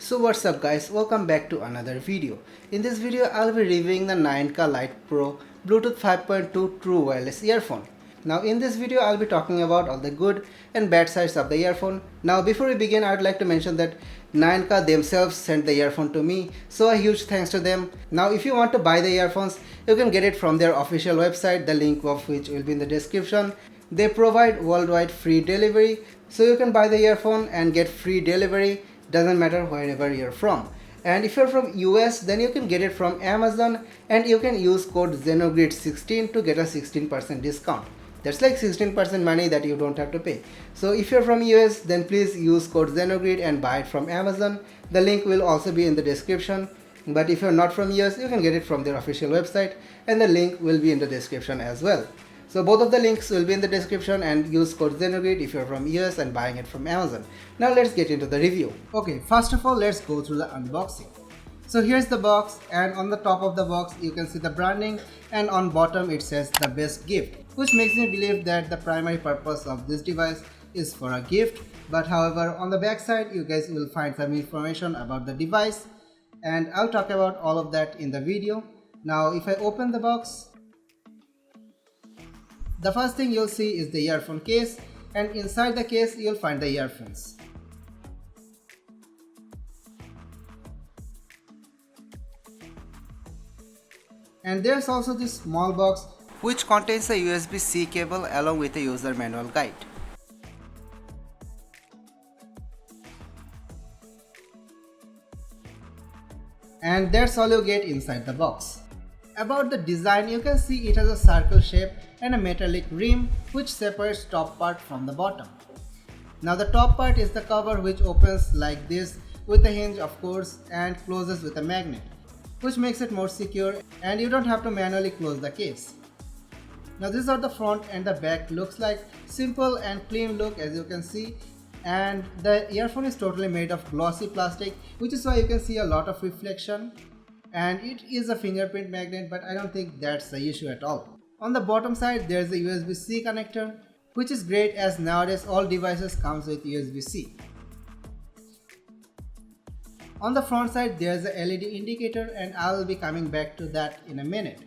So what's up guys, welcome back to another video. In this video I'll be reviewing the NAENKA LITE Pro Bluetooth 5.2 True Wireless Earphone. Now in this video I'll be talking about all the good and bad sides of the earphone. Now before we begin, I'd like to mention that NAENKA themselves sent the earphone to me, so a huge thanks to them. Now if you want to buy the earphones, you can get it from their official website, the link of which will be in the description. They provide worldwide free delivery, so you can buy the earphone and get free delivery, doesn't matter wherever you're from. And if you're from US, then you can get it from Amazon and you can use code XENOGRID16 to get a 16% discount. That's like 16% money that you don't have to pay. So if you're from US, then please use code XENOGRID and buy it from Amazon. The link will also be in the description. But if you're not from US, you can get it from their official website and the link will be in the description as well. So both of the links will be in the description, and use code XENOGRID if you're from US and buying it from Amazon. Now let's get into the review. Okay, first of all, let's go through the unboxing. So here's the box, and on the top of the box you can see the branding, and on bottom it says the best gift, which makes me believe that the primary purpose of this device is for a gift. But however, on the back side you guys will find some information about the device, and I'll talk about all of that in the video. Now if I open the box, the first thing you'll see is the earphone case, and inside the case you'll find the earphones. And there's also this small box which contains a USB-C cable along with a user manual guide. And that's all you get inside the box. About the design, you can see it has a circle shape and a metallic rim which separates top part from the bottom. Now the top part is the cover, which opens like this with a hinge of course and closes with a magnet, which makes it more secure and you don't have to manually close the case. Now this is what the front and the back looks like. Simple and clean look, as you can see. And the earphone is totally made of glossy plastic, which is why you can see a lot of reflection. And it is a fingerprint magnet, but I don't think that's the issue at all. On the bottom side there's a USB-C connector, which is great as nowadays all devices comes with USB-C. On the front side there's a LED indicator, and I will be coming back to that in a minute.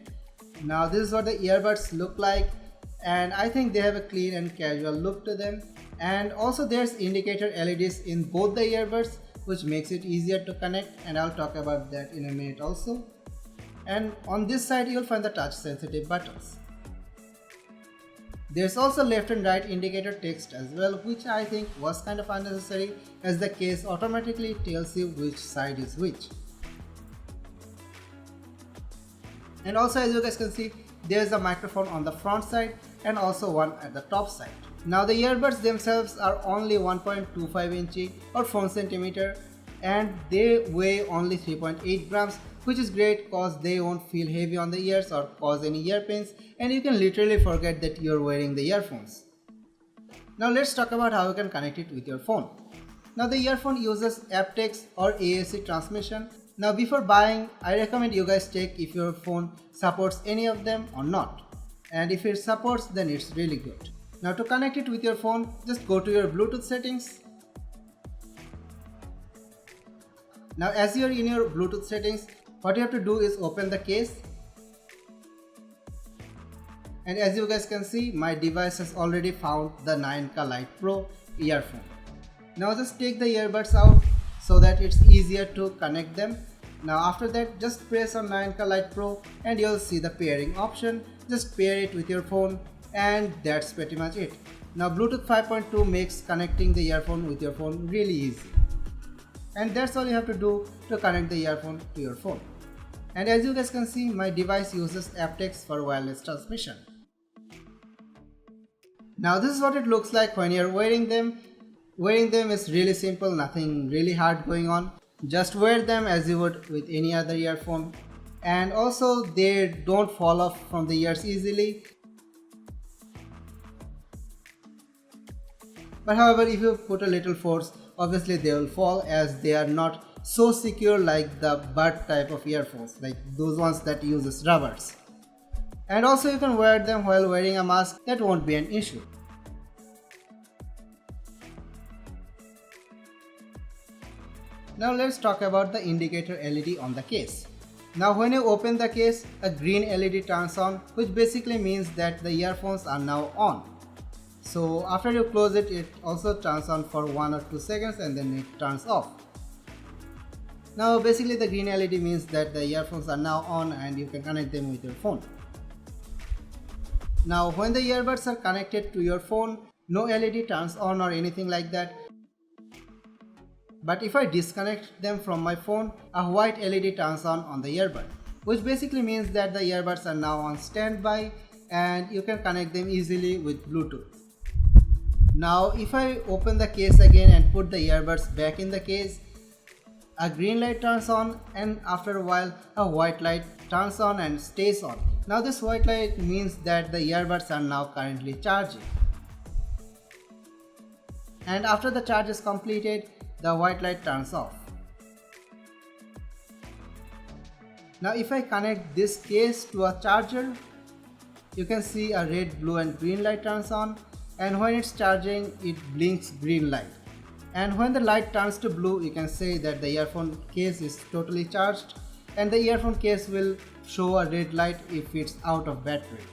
Now this is what the earbuds look like, and I think they have a clean and casual look to them. And also there's indicator LEDs in both the earbuds, which makes it easier to connect, and I'll talk about that in a minute also. And on this side you'll find the touch sensitive buttons. There's also left and right indicator text as well, which I think was kind of unnecessary, as the case automatically tells you which side is which. And also, as you guys can see, there's a microphone on the front side and also one at the top side. Now the earbuds themselves are only 1.25 inch or 4 cm, and they weigh only 3.8 grams, which is great because they won't feel heavy on the ears or cause any ear pains, and you can literally forget that you're wearing the earphones. Now let's talk about how you can connect it with your phone. Now the earphone uses aptX or AAC transmission. Now before buying, I recommend you guys check if your phone supports any of them or not, and if it supports, then it's really good. Now to connect it with your phone, just go to your Bluetooth settings. Now as you're in your Bluetooth settings, what you have to do is open the case. And as you guys can see, my device has already found the NAENKA LITE Pro earphone. Now just take the earbuds out so that it's easier to connect them. Now after that, just press on NAENKA LITE Pro and you'll see the pairing option. Just pair it with your phone, and that's pretty much it. Now Bluetooth 5.2 makes connecting the earphone with your phone really easy. And that's all you have to do to connect the earphone to your phone. And as you guys can see, my device uses aptX for wireless transmission. Now this is what it looks like when you're wearing them. Wearing them is really simple, nothing really hard going on. Just wear them as you would with any other earphone. And also they don't fall off from the ears easily. But however, if you put a little force, obviously they will fall, as they are not so secure like the bud type of earphones, like those ones that uses rubbers. And also you can wear them while wearing a mask, that won't be an issue. Now let's talk about the indicator LED on the case. Now when you open the case, a green LED turns on, which basically means that the earphones are now on. So after you close it, it also turns on for 1 or 2 seconds and then it turns off. Now basically the green LED means that the earphones are now on and you can connect them with your phone. Now when the earbuds are connected to your phone, no LED turns on or anything like that. But if I disconnect them from my phone, a white LED turns on the earbud, which basically means that the earbuds are now on standby and you can connect them easily with Bluetooth. Now if I open the case again and put the earbuds back in the case, a green light turns on and after a while a white light turns on and stays on. Now this white light means that the earbuds are now currently charging. And after the charge is completed, the white light turns off. Now if I connect this case to a charger, you can see a red, blue and green light turns on, and when it's charging it blinks green light. And when the light turns to blue, you can say that the earphone case is totally charged, and the earphone case will show a red light if it's out of battery.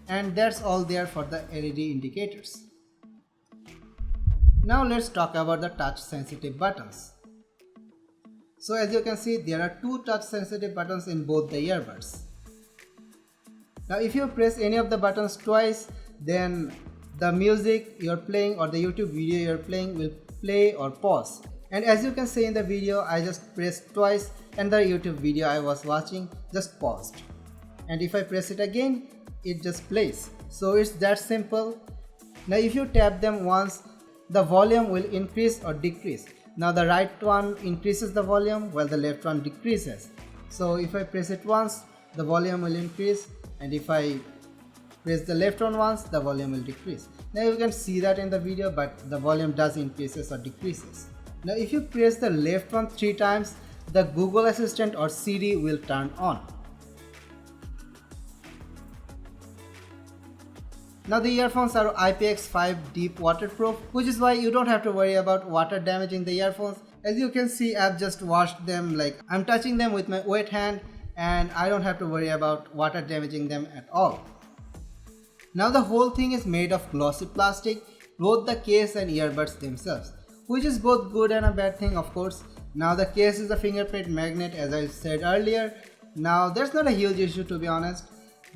And that's all there for the LED indicators. Now let's talk about the touch sensitive buttons. So as you can see, there are 2 touch sensitive buttons in both the earbuds. Now if you press any of the buttons twice, then the music you're playing or the YouTube video you're playing will play or pause. And as you can see in the video, I just pressed twice and the YouTube video I was watching just paused. And if I press it again, it just plays. So it's that simple. Now if you tap them once, the volume will increase or decrease. Now the right one increases the volume while the left one decreases. So if I press it once, the volume will increase, and if I press the left one once, the volume will decrease. Now you can see that in the video, but the volume does increases or decreases. Now if you press the left one 3 times, the Google Assistant or Siri will turn on. Now the earphones are IPX5 deep waterproof, which is why you don't have to worry about water damaging the earphones. As you can see, I've just washed them, like I'm touching them with my wet hand, and I don't have to worry about water damaging them at all. Now the whole thing is made of glossy plastic, both the case and earbuds themselves, which is both good and a bad thing, of course. Now the case is a fingerprint magnet, as I said earlier. Now that's not a huge issue, to be honest.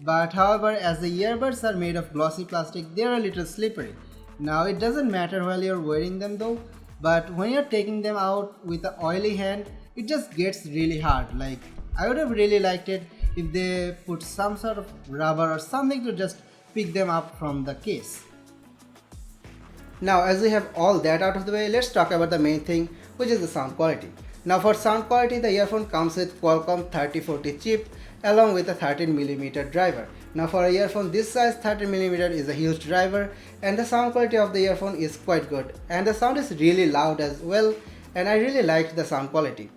But however, as the earbuds are made of glossy plastic, they are a little slippery. Now it doesn't matter while you're wearing them though, but when you're taking them out with an oily hand, it just gets really hard. Like, I would have really liked it if they put some sort of rubber or something to just pick them up from the case. Now as we have all that out of the way, let's talk about the main thing, which is the sound quality. Now for sound quality, the earphone comes with Qualcomm 3040 chip along with a 13mm driver. Now for a earphone this size, 13mm is a huge driver, and the sound quality of the earphone is quite good, and the sound is really loud as well, and I really liked the sound quality.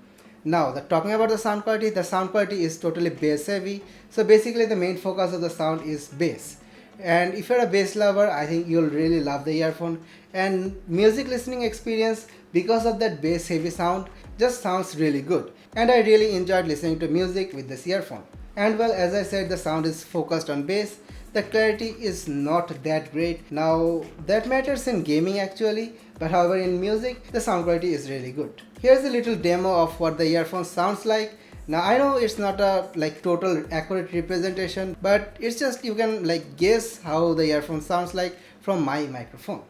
Now talking about the sound quality is totally bass heavy, so basically the main focus of the sound is bass. And if you're a bass lover, I think you'll really love the earphone, and music listening experience because of that bass heavy sound just sounds really good, and I really enjoyed listening to music with this earphone. And well, as I said, the sound is focused on bass. The clarity is not that great. Now that matters in gaming actually, but however in music the sound quality is really good. Here's a little demo of what the earphone sounds like. Now I know it's not a total accurate representation, but it's just you can guess how the earphone sounds like from my microphone.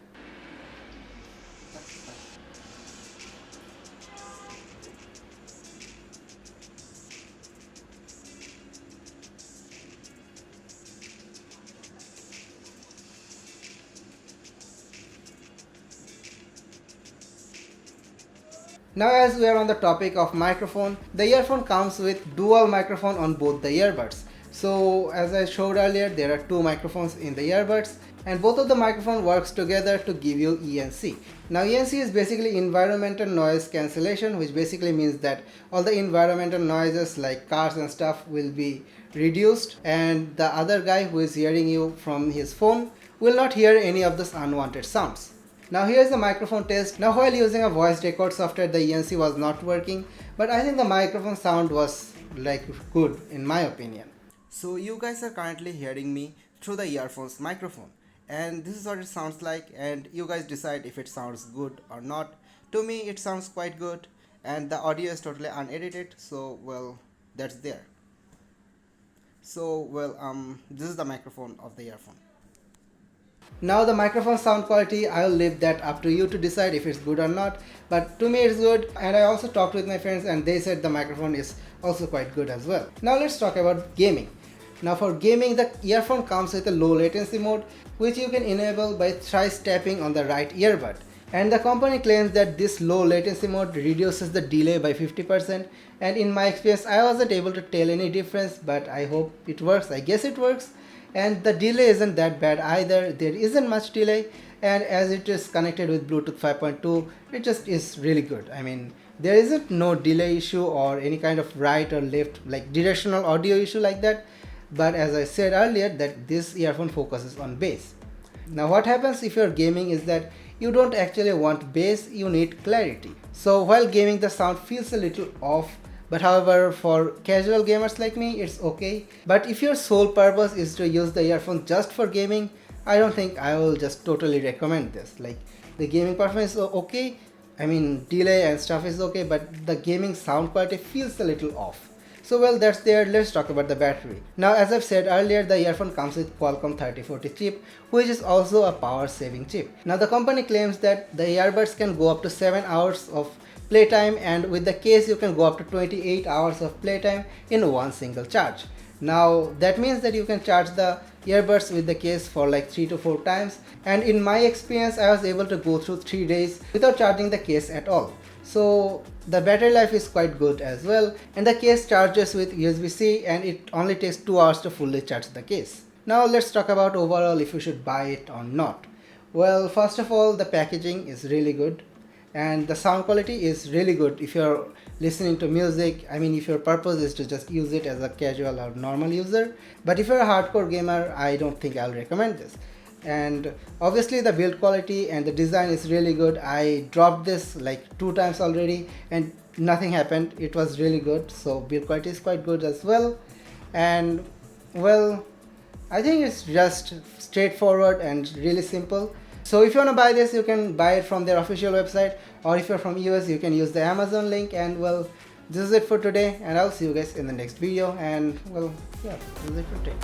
Now as we are on the topic of microphone, the earphone comes with dual microphone on both the earbuds. So as I showed earlier, there are 2 microphones in the earbuds, and both of the microphone works together to give you ENC. Now ENC is basically environmental noise cancellation, which basically means that all the environmental noises like cars and stuff will be reduced, and the other guy who is hearing you from his phone will not hear any of those unwanted sounds. Now here's the microphone test. Now while using a voice record software, the ENC was not working, but I think the microphone sound was like good in my opinion. So you guys are currently hearing me through the earphones microphone, and this is what it sounds like, and you guys decide if it sounds good or not. To me it sounds quite good, and the audio is totally unedited, so well, that's there. So well, this is the microphone of the earphone. Now the microphone sound quality, I'll leave that up to you to decide if it's good or not, but to me it's good, and I also talked with my friends and they said the microphone is also quite good as well. Now let's talk about gaming. Now for gaming, the earphone comes with a low latency mode, which you can enable by thrice tapping on the right earbud. And the company claims that this low latency mode reduces the delay by 50%, and in my experience I wasn't able to tell any difference, but I hope it works. I guess it works. And the delay isn't that bad either. There isn't much delay, and as it is connected with Bluetooth 5.2, it just is really good. I mean, there isn't no delay issue or any kind of right or left like directional audio issue like that. But as I said earlier, that this earphone focuses on bass. Now what happens if you're gaming is that you don't actually want bass, you need clarity. So while gaming the sound feels a little off, but however for casual gamers like me it's okay. But if your sole purpose is to use the earphone just for gaming, I don't think I will just totally recommend this. Like, the gaming performance is okay, I mean delay and stuff is okay, but the gaming sound quality feels a little off. So well, that's there. Let's talk about the battery. Now as I've said earlier, the earphone comes with Qualcomm 3040 chip, which is also a power saving chip. Now the company claims that the earbuds can go up to 7 hours of playtime, and with the case you can go up to 28 hours of playtime in one single charge. Now that means that you can charge the earbuds with the case for like 3 to 4 times, and in my experience I was able to go through 3 days without charging the case at all. So the battery life is quite good as well, and the case charges with USB-C, and it only takes 2 hours to fully charge the case. Now let's talk about overall if you should buy it or not. Well, first of all, the packaging is really good, and the sound quality is really good if you're listening to music. I mean, if your purpose is to just use it as a casual or normal user, but if you're a hardcore gamer, I don't think I'll recommend this. And obviously the build quality and the design is really good. I dropped this like 2 times already and nothing happened. It was really good, so build quality is quite good as well. And well, I think it's just straightforward and really simple. So if you want to buy this, you can buy it from their official website, or if you're from US, you can use the Amazon link. And well, this is it for today, and I'll see you guys in the next video. And well, yeah, this is it for today.